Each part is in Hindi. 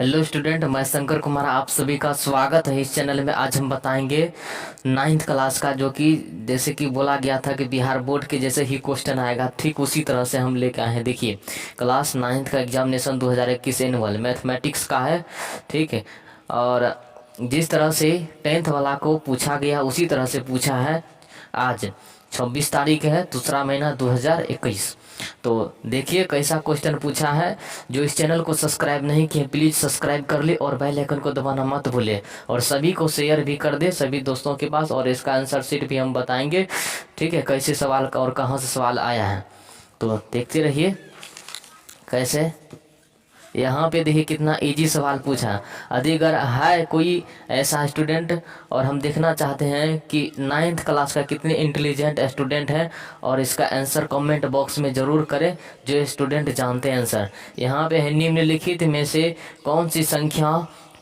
हेलो स्टूडेंट, मैं शंकर कुमार आप सभी का स्वागत है इस चैनल में। आज हम बताएंगे नाइन्थ क्लास का, जो कि जैसे कि बोला गया था कि बिहार बोर्ड के जैसे ही क्वेश्चन आएगा, ठीक उसी तरह से हम लेके आए हैं। देखिए, क्लास नाइन्थ का एग्जामिनेशन 2021 एनुअल मैथमेटिक्स का है, ठीक है। और जिस तरह से टेंथ वाला को पूछा गया उसी तरह से पूछा है। आज 26 तारीख है, दूसरा महीना 2021। तो देखिए कैसा क्वेश्चन पूछा है। जो इस चैनल को सब्सक्राइब नहीं किए प्लीज़ सब्सक्राइब कर ले और बेल आइकन को दबाना मत भूले, और सभी को शेयर भी कर दे सभी दोस्तों के पास। और इसका आंसर शीट भी हम बताएंगे, ठीक है, कैसे सवाल का और कहाँ से सवाल आया है। तो देखते रहिए कैसे। यहाँ पे देखिए कितना इजी सवाल पूछा। यदि अगर है कोई ऐसा स्टूडेंट और हम देखना चाहते हैं कि नाइन्थ क्लास का कितने इंटेलिजेंट स्टूडेंट है, और इसका आंसर कमेंट बॉक्स में ज़रूर करें जो स्टूडेंट जानते हैं आंसर। यहाँ पे है निम्नलिखित में से कौन सी संख्या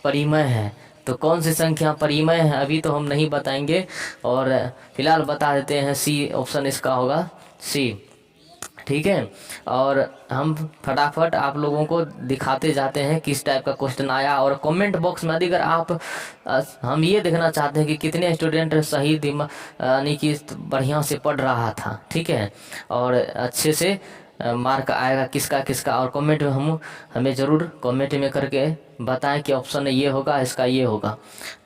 परिमेय है। तो कौन सी संख्या परिमेय है अभी तो हम नहीं बताएंगे, और फिलहाल बता देते हैं सी ऑप्शन इसका होगा, सी, ठीक है। और हम फटाफट आप लोगों को दिखाते जाते हैं किस टाइप का क्वेश्चन आया। और कमेंट बॉक्स में अगर आप हम ये देखना चाहते हैं कि कितने स्टूडेंट सही दिमाग यानी कि बढ़िया से पढ़ रहा था, ठीक है, और अच्छे से मार्क आएगा किसका किसका। और कमेंट में हमें ज़रूर कमेंट में करके बताएं कि ऑप्शन ये होगा, इसका ये होगा।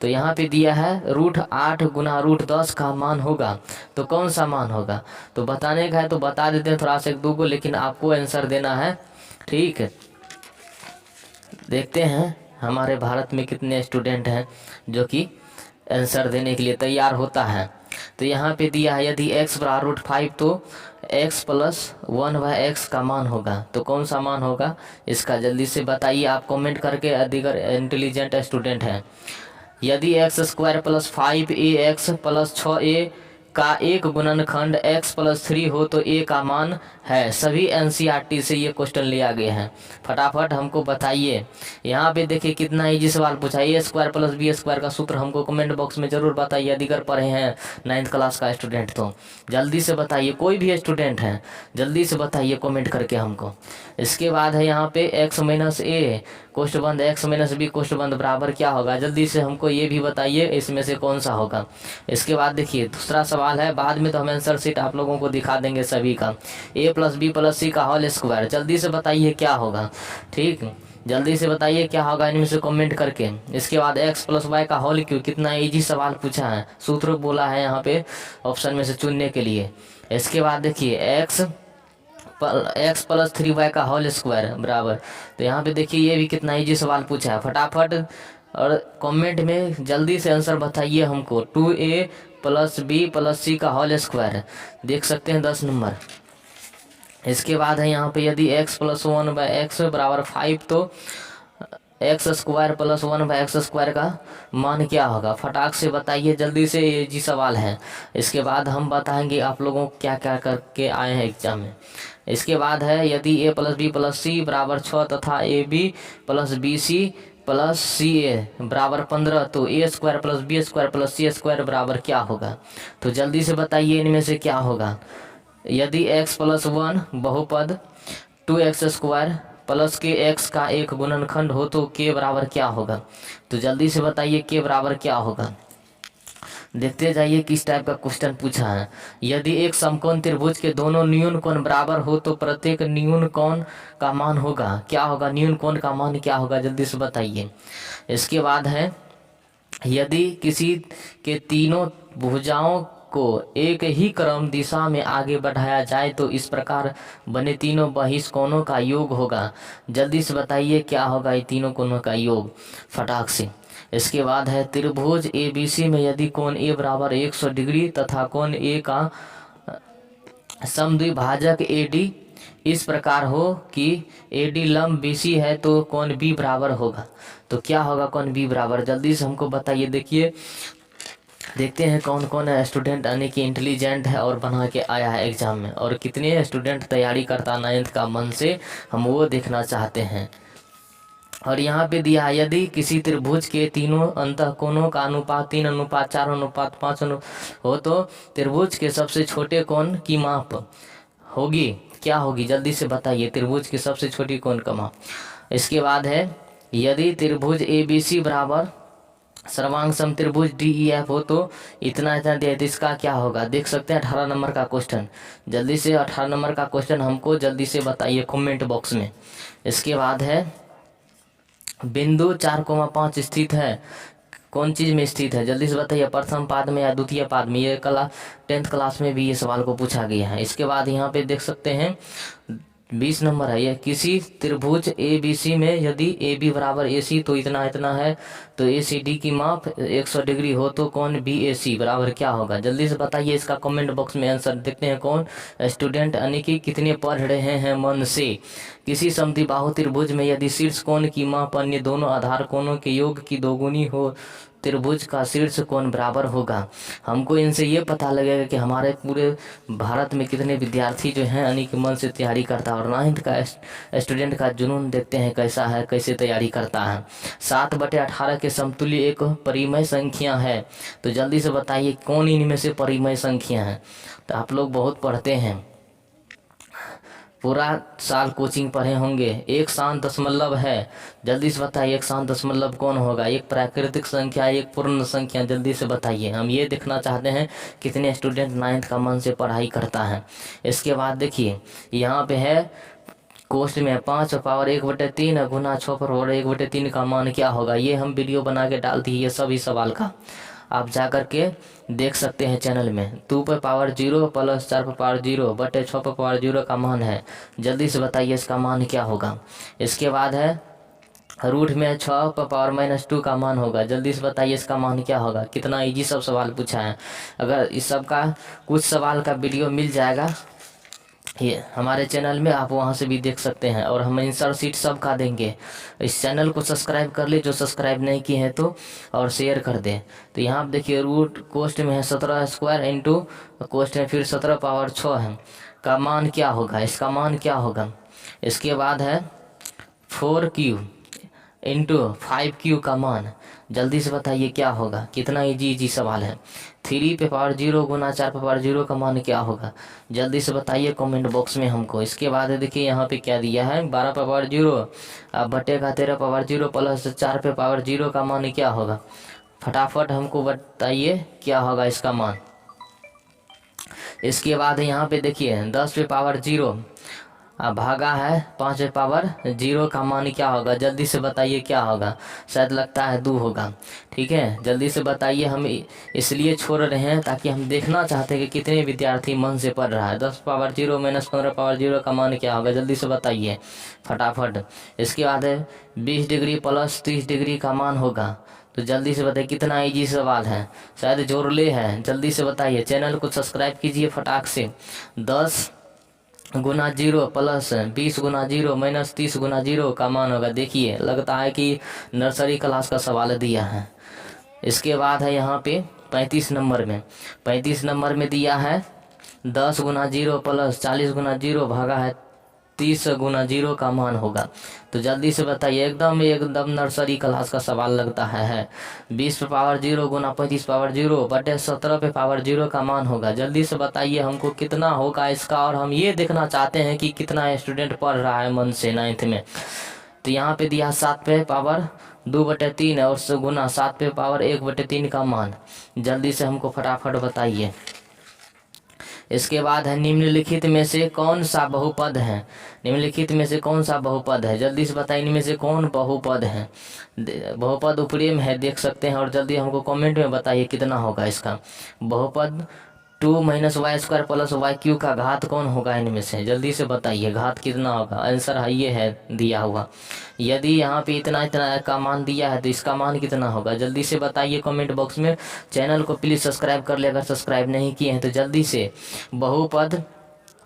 तो यहाँ पे दिया है √8 गुना √10 का मान होगा, तो कौन सा मान होगा। तो बताने का है तो बता देते हैं थोड़ा सा एक दो को, लेकिन आपको आंसर देना है, ठीक है। देखते हैं हमारे भारत में कितने स्टूडेंट हैं जो कि आंसर देने के लिए तैयार होता है। तो यहाँ पे दिया है यदि x बराबर √5 तो x + 1/x का मान होगा। तो कौन सा मान होगा इसका जल्दी से बताइए आप कमेंट करके, अधिक इंटेलिजेंट स्टूडेंट हैं। यदि x² + 5ax + 6a का एक गुणनखंड x + 3 हो तो a का मान है। सभी एनसीईआरटी से ये क्वेश्चन लिया गया है, फटाफट हमको बताइए। यहाँ पे देखिए कितना इजी सवाल पूछा। a² + b² का सूत्र हमको कमेंट बॉक्स में ज़रूर बताइए, अधिकर पढ़े हैं नाइन्थ क्लास का स्टूडेंट तो जल्दी से बताइए। कोई भी स्टूडेंट है जल्दी से बताइए कमेंट करके हमको। इसके बाद है यहाँ पे x - a कोष्ठ बंद x - b कोष्ठ बंद बराबर क्या होगा, जल्दी से हमको ये भी बताइए इसमें से कौन सा होगा। इसके बाद देखिए दूसरा सवाल है, बाद में तो हम आंसर शीट आप लोगों को दिखा देंगे सभी का। a + b + c का होल स्क्वायर, जल्दी से बताइए क्या होगा, ठीक, जल्दी से बताइए क्या होगा इनमें से कमेंट करके। इसके बाद x + y का होल क्यूब, कितना इजी सवाल पूछा है, सूत्र बोला है यहाँ पे ऑप्शन में से चुनने के लिए। इसके बाद देखिए x + 3y का होल स्क्वायर बराबर, तो यहाँ पे देखिए ये भी कितना इजी सवाल पूछा है। फटाफट और कमेंट में जल्दी से आंसर बताइए हमको। 2a + b + c का होल स्क्वायर, देख सकते हैं 10 नंबर। इसके बाद है यहाँ पे यदि x + 1/x बराबर 5 तो x² + 1/x² का मान क्या होगा, फटाक से बताइए जल्दी से, ये जी सवाल है। इसके बाद हम बताएंगे आप लोगों को क्या क्या करके आए हैं एग्जाम में। इसके बाद है यदि a + b + c बराबर 6 तथा ab + bc + ca बराबर 15 तो a² + b² + c² बराबर क्या होगा। तो जल्दी से बताइए इनमें से क्या होगा। यदि x + 1 बहुपद 2x² प्लस के x का एक गुणनखंड हो तो k बराबर क्या होगा। तो जल्दी से बताइए k बराबर क्या होगा। देखते जाइए किस टाइप का क्वेश्चन पूछा है। यदि एक समकोण त्रिभुज के दोनों न्यून कोण बराबर हो तो प्रत्येक न्यून कोण का मान होगा क्या होगा, न्यून कोण का मान क्या होगा, जल्दी से बताइए। इसके बाद है यदि किसी के तीनों भुजाओं को एक ही क्रम दिशा में आगे बढ़ाया जाए तो इस प्रकार बने तीनों बहिष्कोणों का योग होगा। जल्दी से बताइए क्या होगा ये तीनों कोणों का योग, फटाक से। इसके बाद है त्रिभुज ABC में यदि कोण A बराबर 100 डिग्री तथा कोण A का समद्विभाजक AD इस प्रकार हो कि AD लंब BC है तो कोण B बराबर होगा। तो क्या होगा कोण B बराबर, जल्दी से हमको बताइए। देखिए देखते हैं कौन कौन स्टूडेंट यानी कि इंटेलिजेंट है और बना के आया है एग्जाम में, और कितने स्टूडेंट तैयारी करता नाइन्थ का मन से, हम वो देखना चाहते हैं। और यहाँ पे दिया है यदि किसी त्रिभुज के तीनों अंतःकोणों का अनुपात 3:4:5 हो तो त्रिभुज के सबसे छोटे कोण की माप होगी क्या होगी, जल्दी से बताइए त्रिभुज की सबसे छोटी कोण का माप। इसके बाद है यदि त्रिभुज ABC बराबर सर्वांग समत्रिभुज DEF हो तो इतना इतना दिया, तो इसका क्या होगा देख सकते हैं। 18 नंबर का क्वेश्चन, जल्दी से 18 नंबर का क्वेश्चन हमको जल्दी से बताइए कमेंट बॉक्स में। इसके बाद है बिंदु 4,5 स्थित है, कौन चीज में स्थित है जल्दी से बताइए, प्रथम पाद में या द्वितीय पाद में। ये 10th क्लास में भी ये सवाल को पूछा गया है। इसके बाद यहाँ पे देख सकते हैं 20 नंबर है, ये किसी त्रिभुज ABC में यदि AB बराबर AC तो इतना इतना है, तो ACD की माप 100 डिग्री हो तो कौन BAC बराबर क्या होगा जल्दी से बताइए। इसका कमेंट बॉक्स में आंसर देखते हैं कौन स्टूडेंट यानी कि कितने पढ़ रहे हैं मन से। किसी समद्विबाहु त्रिभुज में यदि शीर्ष कोण की माप अन्य दोनों आधार कोणों के योग की दोगुनी हो, त्रिभुज का शीर्ष कोण बराबर होगा। हमको इनसे ये पता लगेगा कि हमारे पूरे भारत में कितने विद्यार्थी जो हैं यानी कि मन से तैयारी करता है। और 9th का स्टूडेंट का जुनून देखते हैं कैसा है, कैसे तैयारी करता है। 7/18 के समतुल्य एक परिमेय संख्या है, तो जल्दी से बताइए कौन इनमें से परिमेय संख्या है। तो आप लोग बहुत पढ़ते हैं, पूरा साल कोचिंग पढ़े होंगे। एक शांत दशमलव है, जल्दी से बताइए एक शांत दशमलव कौन होगा। एक प्राकृतिक संख्या, एक पूर्ण संख्या, जल्दी से बताइए। हम ये देखना चाहते हैं कितने स्टूडेंट 9th का मन से पढ़ाई करता है। इसके बाद देखिए यहाँ पे है कोष्ट में 5/1/3 गुना 6/1/3 का मान क्या होगा। ये हम वीडियो बना के डाल दिए सभी सवाल का, आप जा कर के देख सकते हैं चैनल में। 2/0 + 4/0 बटे 6/0 का मान है, जल्दी से बताइए इसका मान क्या होगा। इसके बाद है रूट में 6 का मान होगा, जल्दी से बताइए इसका मान क्या होगा। कितना इजी सब सवाल पूछा है। अगर इस सब का कुछ सवाल का वीडियो मिल जाएगा ये हमारे चैनल में, आप वहां से भी देख सकते हैं। और हम आंसर शीट सब का देंगे। इस चैनल को सब्सक्राइब कर ले जो सब्सक्राइब नहीं किए हैं तो, और शेयर कर दें। तो यहाँ आप देखिए रूट कोष्ट में है 17² इंटू कोष्ट में फिर 17/6 है का मान क्या होगा, इसका मान क्या होगा। इसके बाद है 4Q इंटू 5Q का मान, जल्दी से बताइए क्या होगा। कितना इजी सवाल है। 3/0 गुना 4/0 का मान क्या होगा, जल्दी से बताइए कमेंट बॉक्स में हमको। इसके बाद देखिए यहाँ पे क्या दिया है 12/0 बटे का 13/0 प्लस 4/0 का मान क्या होगा। फटाफट हमको बताइए क्या होगा इसका मान। इसके बाद यहाँ पे देखिए 10/0 भागा है 5/0 का मान क्या होगा, जल्दी से बताइए क्या होगा। शायद लगता है 2 होगा, ठीक है जल्दी से बताइए। हम इसलिए छोड़ रहे हैं ताकि हम देखना चाहते हैं कि कितने विद्यार्थी मन से पढ़ रहा है। 10/0 - 15/0 का मान क्या होगा, जल्दी से बताइए फटाफट। इसके बाद है 20 डिग्री प्लस 30 डिग्री का मान होगा, तो जल्दी से बताइए। कितना इजी सवाल है, शायद जोड़ले है, जल्दी से बताइए। चैनल को सब्सक्राइब कीजिए फटाक से। 10 गुना 0 प्लस 20 गुना 0 माइनस 30 गुना 0 का मान होगा। देखिए लगता है कि नर्सरी क्लास का सवाल दिया है। इसके बाद है यहाँ पे 35 नंबर में, 35 नंबर में दिया है 10 गुना 0 प्लस 40 गुना 0 भागा है 30 गुना 0 का मान होगा। तो जल्दी से बताइए, एकदम नर्सरी क्लास का सवाल लगता है। 20/0 गुना 35/0 बटे 17/0 का मान होगा, जल्दी से बताइए हमको कितना होगा इसका। और हम ये देखना चाहते हैं कि कितना स्टूडेंट पढ़ रहा है मन से 9th में। तो यहाँ पे दिया 7/2/3 और गुना 7/1/3 का मान, जल्दी से हमको फटाफट बताइए। इसके बाद है निम्नलिखित में से कौन सा बहुपद है, निम्नलिखित में से कौन सा बहुपद है, जल्दी से बताइए इनमें से कौन बहुपद है। बहुपद ऊपरी में है देख सकते हैं, और जल्दी हमको कमेंट में बताइए कितना होगा इसका बहुपद। 2 - y² प्लस yq का घात कौन होगा इनमें से, जल्दी से बताइए घात कितना होगा। आंसर है ये है दिया हुआ। यदि यहाँ पे इतना इतना का मान दिया है तो इसका मान कितना होगा, जल्दी से बताइए कमेंट बॉक्स में। चैनल को प्लीज़ सब्सक्राइब कर ले अगर सब्सक्राइब नहीं किए हैं तो जल्दी से। बहुपद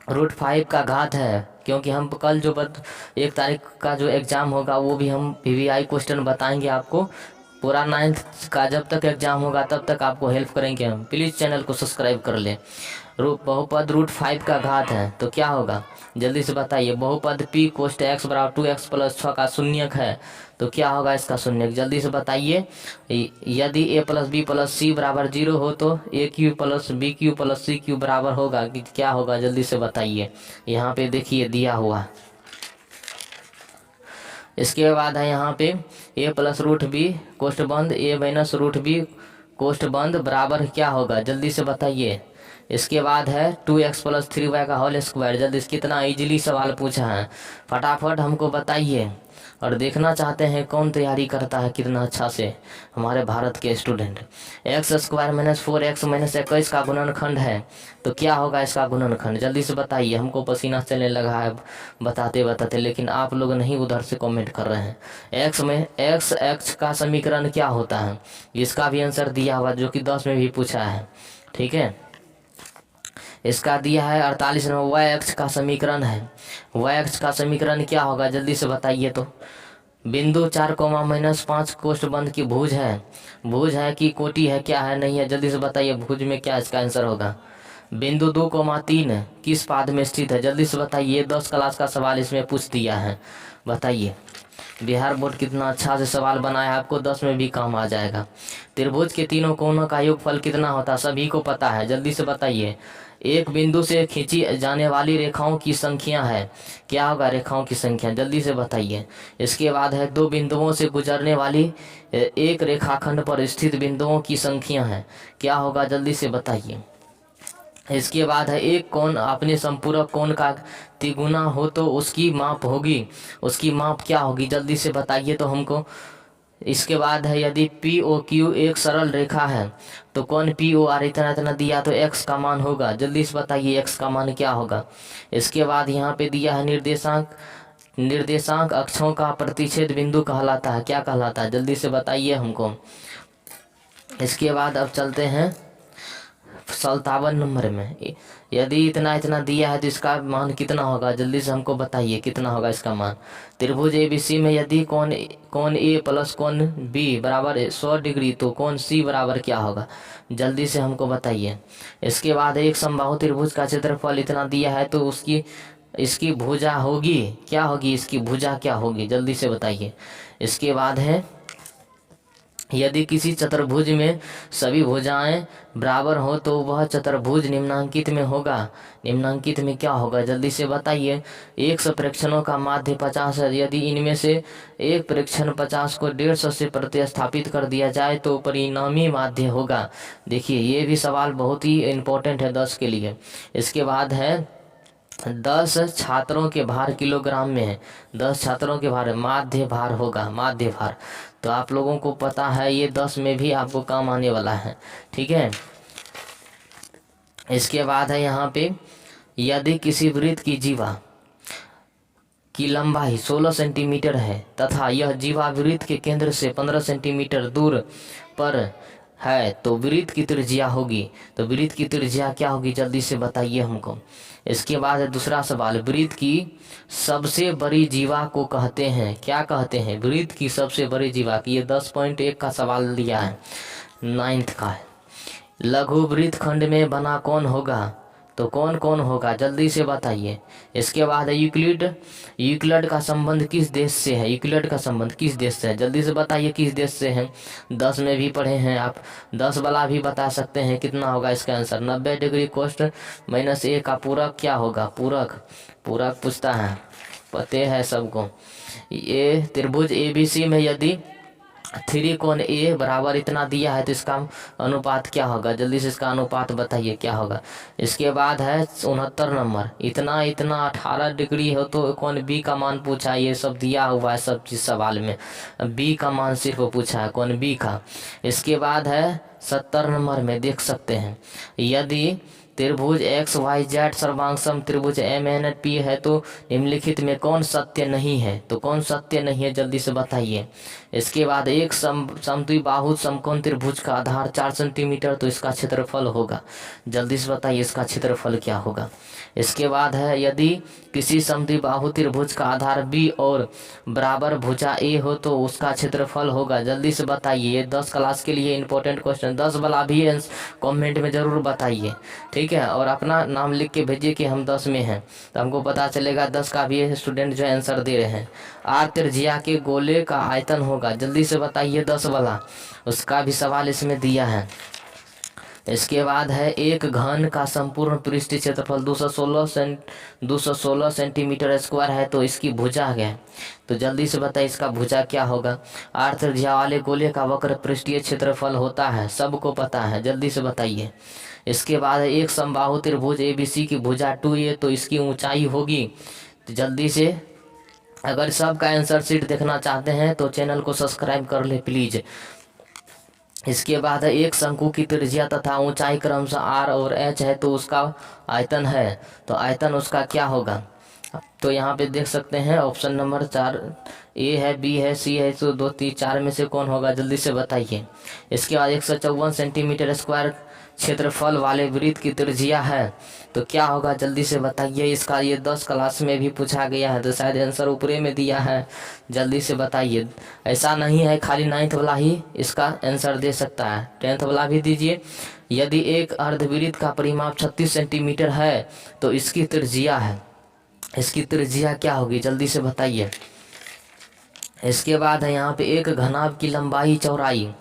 √5 का घात है, क्योंकि हम कल जो 1 तारीख का जो एग्ज़ाम होगा वो भी हम PVI क्वेश्चन बताएंगे आपको। पूरा 9th का जब तक एग्जाम होगा तब तक आपको हेल्प करेंगे हम। प्लीज़ चैनल को सब्सक्राइब कर लें। बहुपद √5 का घात है तो क्या होगा, जल्दी से बताइए। बहुपद P कोष्ट x बराबर 2x + 6 का शून्यक है तो क्या होगा इसका शून्यक, जल्दी से बताइए। यदि a + b + c बराबर 0 हो तो AQ + BQ + CQ बराबर होगा कि क्या होगा, जल्दी से बताइए। यहाँ पे देखिए दिया हुआ इसके बाद है यहाँ पे ए प्लस रूट बी कोष्ठ बंद ए माइनस रूट बी कोष्ठ बंद बराबर क्या होगा, जल्दी से बताइए। इसके बाद है 2x प्लस 3y का होल स्क्वायर। जल्दी से कितना इजीली सवाल पूछा है, फटाफट हमको बताइए। और देखना चाहते हैं कौन तैयारी करता है कितना अच्छा से हमारे भारत के student. X square minus 4x minus 21 का गुणनखंड है, तो क्या होगा इसका गुणनखंड, जल्दी से बताइए। हमको पसीना चलने लगा है बताते बताते, लेकिन आप लोग नहीं उधर से कमेंट कर रहे हैं। एक्स में एक्स का समीकरण क्या होता है, इसका भी आंसर दिया हुआ जो कि 10 में भी पूछा है, ठीक है। इसका दिया है 48 नंबर। वाई एक्स का समीकरण है, वाई एक्स का समीकरण क्या होगा, जल्दी से बताइए। तो बिंदु 4 कोमा माइनस 5 कोष्ठ बंद की भुज है कि कोटि है, क्या है नहीं है, जल्दी से बताइए। भुज में क्या इसका आंसर होगा। बिंदु 2,3 किस पाद में स्थित है, जल्दी से बताइए। 10 क्लास का सवाल इसमें पूछ दिया है, बताइए। बिहार बोर्ड कितना अच्छा से सवाल बनाया है, आपको 10 में भी काम आ जाएगा। त्रिभुज के तीनों कोनों का योगफल कितना होता है, सभी को पता है, जल्दी से बताइए। एक बिंदु से खींची जाने वाली रेखाओं की संख्या है, क्या होगा रेखाओं की संख्या, जल्दी से बताइए। इसके बाद है दो बिंदुओं से गुजरने वाली एक रेखाखंड पर स्थित बिंदुओं की संख्या है, क्या होगा, जल्दी से बताइए। इसके बाद है एक कोण अपने संपूरक कोण का तिगुना हो तो उसकी माप होगी, उसकी माप क्या होगी, जल्दी से बताइए तो हमको। इसके बाद है यदि पी ओ क्यू एक सरल रेखा है तो कौन पी ओ आर इतना इतना दिया तो एक्स का मान होगा, जल्दी से बताइए एक्स का मान क्या होगा। इसके बाद यहाँ पे दिया है निर्देशांक अक्षों का प्रतिच्छेद बिंदु कहलाता है, क्या कहलाता है, जल्दी से बताइए हमको। इसके बाद अब चलते हैं 57 नंबर में। यदि इतना इतना दिया है तो इसका मान कितना होगा, जल्दी से हमको बताइए कितना होगा इसका मान। त्रिभुज एबीसी में यदि कोण ए प्लस कोण बी बराबर 100 डिग्री तो कोण सी बराबर क्या होगा, जल्दी से हमको बताइए। इसके बाद एक समबाहु त्रिभुज का क्षेत्रफल इतना दिया है तो इसकी भुजा होगी, क्या होगी, इसकी भुजा क्या होगी, जल्दी से बताइए। इसके बाद है यदि किसी चतुर्भुज में सभी भुजाएं बराबर हो तो वह चतुर्भुज निम्नांकित में होगा, निम्नांकित में क्या होगा, जल्दी से बताइए। 100 प्रेक्षणों का माध्य 50 है, यदि इनमें से एक प्रेक्षण 50 को 150 से प्रतिस्थापित कर दिया जाए तो परिणामी माध्य होगा। देखिए ये भी सवाल बहुत ही इम्पोर्टेंट है 10 के लिए। इसके बाद है 10 छात्रों के भार किलोग्राम में है, 10 छात्रों के भार माध्य भार होगा, माध्य भार। तो आप लोगों को पता है ये 10 में भी आपको काम आने वाला है, ठीक है। इसके बाद है यहाँ पे यदि किसी वृत्त की जीवा की लंबाई 16 सेंटीमीटर है तथा यह जीवा वृत्त के केंद्र से 15 सेंटीमीटर दूर पर है तो वृत्त की त्रिज्या होगी, तो वृत्त की त्रिज्या क्या होगी, जल्दी से बताइए हमको। इसके बाद है दूसरा सवाल, वृत्त की सबसे बड़ी जीवा को कहते हैं, क्या कहते हैं, वृत्त की सबसे बड़ी जीवा की। ये 10.1 का सवाल दिया है, 9th का है। लघु वृत्त खंड में बना कौन होगा, तो कौन कौन होगा, जल्दी से बताइए। इसके बाद है यूक्लिड का संबंध किस देश से है, यूक्लिड का संबंध किस देश से है, जल्दी से बताइए किस देश से है। 10 में भी पढ़े हैं आप, 10 वाला भी बता सकते हैं कितना होगा इसका आंसर। 90 डिग्री कोष्ठ माइनस ए का पूरक क्या होगा, पूरक पूछता है, पते है सबको। ये त्रिभुज एबीसी में यदि 3 कोण ए बराबर इतना दिया है तो इसका अनुपात क्या होगा, जल्दी से इसका अनुपात बताइए क्या होगा। इसके बाद है 69 नंबर, इतना 18 डिग्री हो तो कोण बी का मान पूछा है, ये सब दिया हुआ है सब चीज सवाल में, बी का मान सिर्फ पूछा है, कोण बी का। इसके बाद है 70 नंबर में देख सकते हैं यदि त्रिभुज एक्स वाई जेड सर्वांग सम त्रिभुज एम एन पी है तो निम्नलिखित में कौन सत्य नहीं है, तो कौन सत्य नहीं है, जल्दी से बताइए। इसके बाद एक समद्विबाहु समकोण त्रिभुज का आधार 4 सेंटीमीटर तो इसका क्षेत्रफल होगा, जल्दी से बताइए इसका क्षेत्रफल क्या होगा। इसके बाद है यदि किसी समद्विबाहु त्रिभुज का आधार बी और बराबर भुजा ए हो तो उसका क्षेत्रफल होगा, जल्दी से बताइए। ये 10 क्लास के लिए इंपॉर्टेंट क्वेश्चन, 10 वाला भी कमेंट में जरूर बताइए, ठीक है। और अपना नाम लिख के भेजिए कि हम 10 में हैं, तो हमको पता चलेगा 10 का भी स्टूडेंट जो आंसर दे रहे हैं। आर त्रिज्या के गोले का आयतन होगा, जल्दी से बताइए 10 वाला, उसका भी सवाल इसमें दिया है। इसके बाद है एक घन का संपूर्ण पृष्ठीय क्षेत्रफल 216 सेंटीमीटर स्क्वायर है, तो इसकी भुजा क्या है? तो जल्दी से बताइए इसका भुजा क्या होगा। आठ त्रिज्या वाले गोले का वक्र पृष्ठीय क्षेत्रफल होता है, सबको पता है, जल्दी से बताइए। इसके बाद है एक समबाहु त्रिभुज ABC की भुजा 2a, तो इसकी ऊंचाई होगी। तो जल्दी से अगर सबका आंसर शीट देखना चाहते हैं तो चैनल को सब्सक्राइब कर ले प्लीज। इसके बाद है एक शंकु की त्रिज्या तथा ऊंचाई क्रमशः r और h है, तो उसका आयतन है, तो आयतन उसका क्या होगा? तो यहाँ पे देख सकते हैं ऑप्शन नंबर 4 A है, B है, C है, तो 2 3 4 में से कौन होगा, जल्दी से बताइए। इसके बाद 154 सेंटीमीटर स्क्वायर क्षेत्रफल वाले वृत्त की त्रिज्या है, तो क्या होगा, जल्दी से बताइए। इसका ये 10 क्लास में भी पूछा गया है, तो शायद आंसर ऊपरे में दिया है, जल्दी से बताइए। ऐसा नहीं है खाली 9th वाला ही इसका आंसर दे सकता है, 10th वाला भी दीजिए। यदि एक अर्धवृत्त का परिमाप 36 सेंटीमीटर है, तो इसकी त्रिज्या है, इसकी त्रिज्या क्या होगी, जल्दी से बताइए। इसके बाद है यहाँ पे एक घनाभ की लंबाई चौड़ाई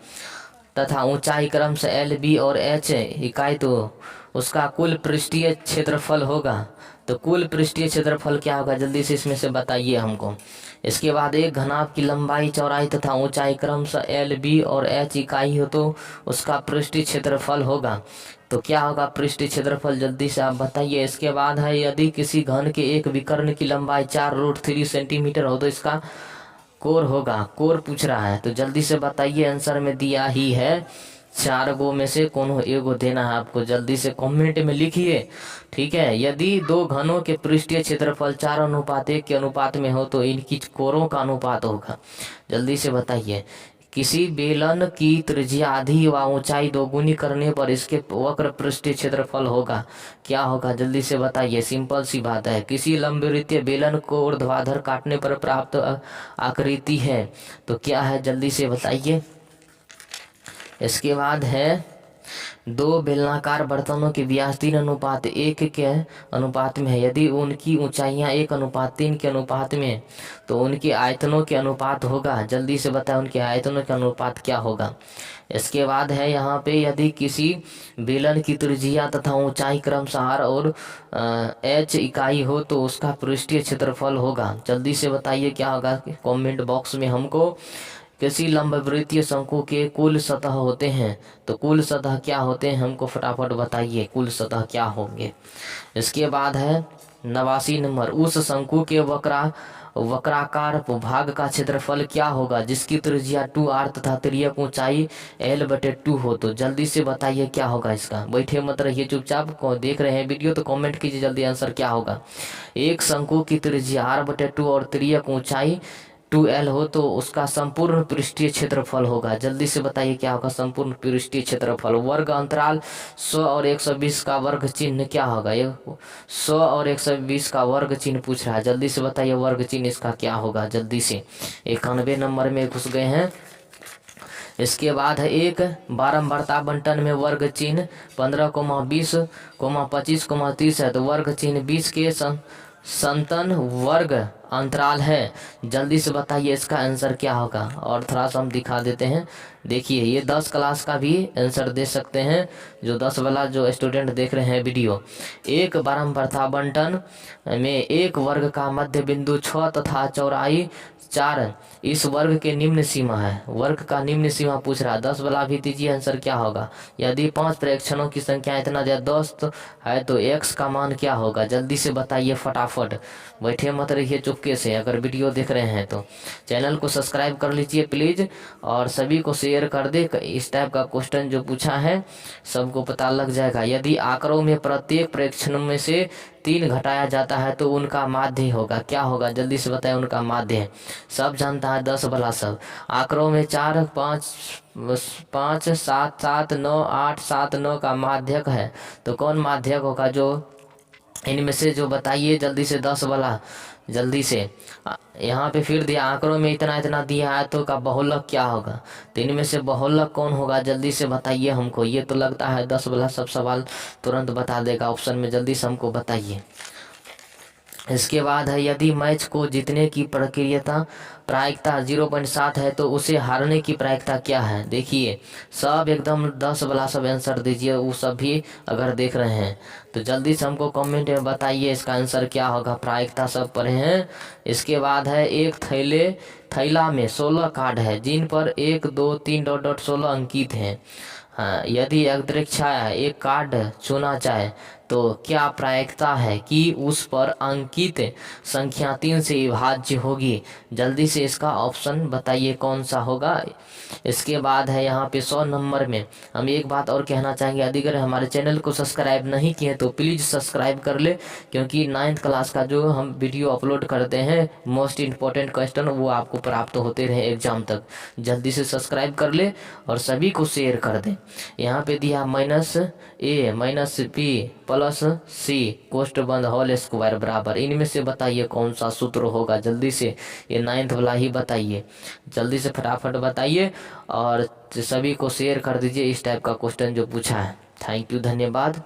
तथा ऊंचाई क्रमशः LB और H इकाई, तो उसका कुल पृष्ठीय क्षेत्रफल होगा, तो कुल पृष्ठीय क्षेत्रफल क्या होगा, जल्दी से इसमें से बताइए हमको। इसके बाद एक घनाभ की लंबाई चौड़ाई तथा ऊंचाई क्रमशः LB और H इकाई हो, तो उसका पृष्ठीय क्षेत्रफल होगा, तो क्या होगा पृष्ठीय क्षेत्रफल, जल्दी से आप बताइए। इसके बाद है यदि किसी घन के एक विकर्ण की लंबाई 4√3 सेंटीमीटर हो, तो इसका कोर होगा, कोर पूछ रहा है, तो जल्दी से बताइए। आंसर में दिया ही है 4 गो में से कौन हो एगो देना है आपको, जल्दी से कमेंट में लिखिए, ठीक है। यदि दो घनों के पृष्ठीय क्षेत्रफल 4:1 के अनुपात में हो, तो इनकी कोरों का अनुपात होगा, जल्दी से बताइए। किसी बेलन की त्रिज्या आधी व ऊंचाई दोगुनी करने पर इसके वक्र पृष्ठीय क्षेत्रफल होगा, क्या होगा, जल्दी से बताइए। सिंपल सी बात है, किसी लंबवृत्तीय बेलन को ऊर्ध्वाधर काटने पर प्राप्त आकृति है, तो क्या है, जल्दी से बताइए। इसके बाद है दो बेलनाकार बर्तनों के व्यास 3:1 के अनुपात में है, यदि उनकी ऊंचाइयां 1:3 के अनुपात में, तो उनके आयतनों के अनुपात होगा, जल्दी से बताएं उनके आयतनों के अनुपात क्या होगा। इसके बाद है यहाँ पे यदि किसी बेलन की त्रिज्या तथा ऊंचाई क्रमशः r और h इकाई हो, तो उसका पृष्ठीय क्षेत्रफल होगा, जल्दी से बताइए क्या होगा, कमेंट बॉक्स में हमको। किसी लंबवृत्तीय शंकु के कुल सतह होते हैं, तो कुल सतह क्या होते हैं, हमको फटाफट बताइए कुल सतह क्या होंगे। इसके बाद है 89 नंबर, उस शंकु के वक्राकार भाग का क्षेत्रफल क्या होगा जिसकी त्रिज्या 2r तथा तिर्यक ऊंचाई l/2 हो, तो जल्दी से बताइए क्या होगा इसका। बैठे मत रहिए चुपचाप, को देख रहे हैं वीडियो तो कमेंट कीजिए जल्दी, आंसर क्या होगा। एक शंकु की त्रिज्या r/2 और तिर्यक ऊंचाई 2l हो, तो उसका संपूर्ण पृष्ठीय क्षेत्रफल होगा, जल्दी से बताइए क्या होगा संपूर्ण पृष्ठीय क्षेत्रफल। वर्ग अंतराल 100 और 120 का वर्ग चिन्ह क्या होगा, ये 100 और 120 का वर्ग चिन्ह पूछ रहा है, जल्दी से बताइए वर्ग चिन्ह इसका क्या होगा, जल्दी से। 91 नंबर में घुस गए हैं। इसके बाद है एक बारंबारता बंटन में वर्ग चिन्ह 15, 20, 25, 30 है, तो वर्ग चिन्ह 20 के संतन वर्ग अंतराल है, जल्दी से बताइए इसका आंसर क्या होगा। और थोड़ा सा हम दिखा देते हैं, देखिए ये 10 क्लास का भी आंसर दे सकते हैं, जो 10 वाला जो स्टूडेंट देख रहे हैं वीडियो। एक बारंबारता बंटन में एक वर्ग का मध्य बिंदु 6 तथा चौड़ाई 4 इस वर्ग के निम्न सीमा है, वर्ग का निम्न सीमा पूछ रहा है। 10 वाला भी दीजिए आंसर क्या होगा। यदि 5 प्रेक्षणों की संख्या इतना ज्यादा 10 है, तो x का मान क्या होगा, जल्दी से बताइए फटाफट, बैठे मत रहिए चुपके से। अगर वीडियो देख रहे हैं तो चैनल को सब्सक्राइब कर लीजिए प्लीज, और सभी को शेयर कर दे। इस टाइप का क्वेश्चन जो पूछा है सबको पता लग जाएगा। यदि आंकड़ों में प्रत्येक प्रेक्षण में से 3 घटाया जाता है, तो उनका माध्य होगा, क्या होगा, जल्दी से बताएं उनका माध्य। सब जानता है 10 वाला सब। आंकड़ों में 4, 5, 7, 7, 9, 8, 7, 9 का माध्यक है, तो कौन माध्यक होगा, जो इनमें से जो बताइए जल्दी से 10 वाला, जल्दी से। यहाँ पे फिर दिया आंकड़ों में इतना इतना दिया है, तो का बहुलक क्या होगा, तो इनमें से बहुलक कौन होगा, जल्दी से बताइए हमको। ये तो लगता है 10 वाला सब सवाल तुरंत बता देगा ऑप्शन में, जल्दी से हमको बताइए। इसके बाद है यदि मैच को जीतने की प्रायिकता 0.7 है तो उसे हारने की प्रायिकता क्या है। देखिए सब एकदम 10 वाला सब आंसर दीजिए, वो सब भी अगर देख रहे हैं तो जल्दी से हमको कमेंट में बताइए इसका आंसर क्या होगा। प्रायिकता सब पढ़े हैं। इसके बाद है एक थैला में 16 कार्ड है जिन पर 1 2 3 डॉट डॉट 16 अंकित हैं। हाँ, यदि अंतरिक्षाया एक कार्ड चुना जाए तो क्या प्रायिकता है कि उस पर अंकित संख्या 3 से विभाज्य होगी। जल्दी से इसका ऑप्शन बताइए कौन सा होगा। इसके बाद है यहाँ पे 100 नंबर में हम एक बात और कहना चाहेंगे, यदि अगर हमारे चैनल को सब्सक्राइब नहीं किए तो प्लीज़ सब्सक्राइब कर ले, क्योंकि 9th क्लास का जो हम वीडियो अपलोड करते हैं मोस्ट इम्पोर्टेंट क्वेश्चन वो आपको प्राप्त होते रहे एग्जाम तक। जल्दी से सब्सक्राइब कर ले और सभी को शेयर कर दें। यहाँ पे दिया -a -b + c कोष्ठ बंद होल स्क्वायर बराबर, इनमें से बताइए कौन सा सूत्र होगा। जल्दी से ये 9th वाला ही बताइए, जल्दी से फटाफट बताइए और सभी को शेयर कर दीजिए इस टाइप का क्वेश्चन जो पूछा है। थैंक यू, धन्यवाद।